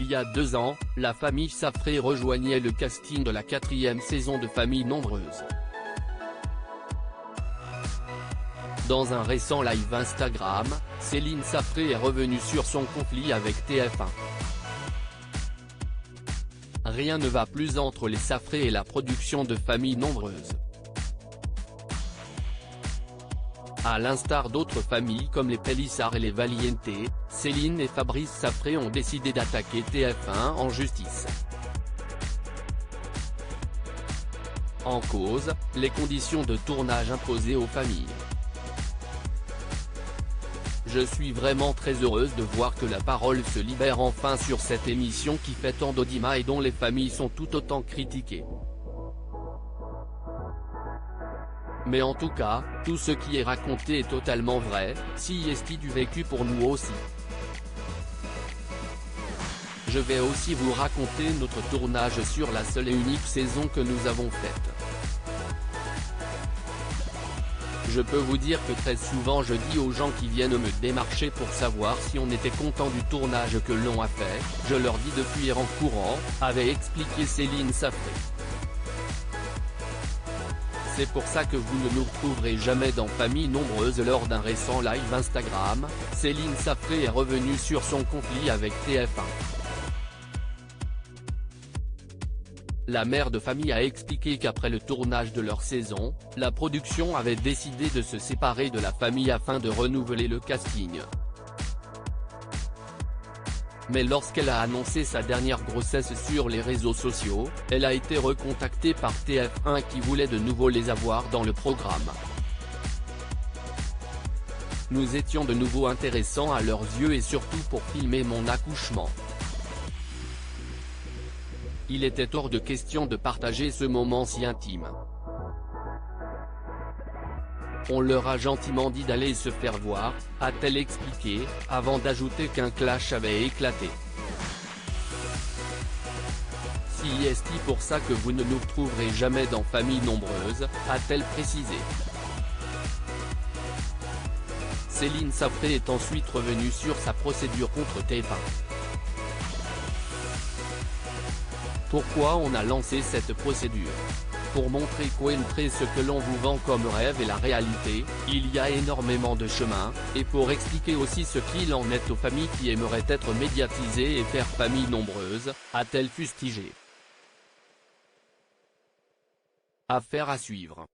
Il y a 2 ans, la famille Safré rejoignait le casting de la 4e saison de Famille Nombreuse. Dans un récent live Instagram, Céline Safré est revenue sur son conflit avec TF1. Rien ne va plus entre les Safré et la production de Famille Nombreuse. À l'instar d'autres familles comme les Pélissard et les Valiente, Céline et Fabrice Safré ont décidé d'attaquer TF1 en justice. En cause, les conditions de tournage imposées aux familles. Je suis vraiment très heureuse de voir que la parole se libère enfin sur cette émission qui fait tant d'audimat et dont les familles sont tout autant critiquées. Mais en tout cas, tout ce qui est raconté est totalement vrai, si est du vécu pour nous aussi. Je vais aussi vous raconter notre tournage sur la seule et unique saison que nous avons faite. Je peux vous dire que très souvent je dis aux gens qui viennent me démarcher pour savoir si on était content du tournage que l'on a fait, je leur dis de fuir en courant, avait expliqué Céline Safré. C'est pour ça que vous ne nous retrouverez jamais dans Famille Nombreuse. Lors d'un récent live Instagram, Céline Safré est revenue sur son conflit avec TF1. La mère de famille a expliqué qu'après le tournage de leur saison, la production avait décidé de se séparer de la famille afin de renouveler le casting. Mais lorsqu'elle a annoncé sa dernière grossesse sur les réseaux sociaux, elle a été recontactée par TF1 qui voulait de nouveau les avoir dans le programme. Nous étions de nouveau intéressants à leurs yeux et surtout pour filmer mon accouchement. Il était hors de question de partager ce moment si intime. On leur a gentiment dit d'aller se faire voir, a-t-elle expliqué, avant d'ajouter qu'un clash avait éclaté. Si est pour ça que vous ne nous retrouverez jamais dans Famille Nombreuse, a-t-elle précisé. Céline Safré est ensuite revenue sur sa procédure contre TF1. Pourquoi on a lancé cette procédure? Pour montrer qu'entre ce que l'on vous vend comme rêve et la réalité, il y a énormément de chemin, et pour expliquer aussi ce qu'il en est aux familles qui aimeraient être médiatisées et faire Famille Nombreuse, a-t-elle fustigé. Affaire à suivre.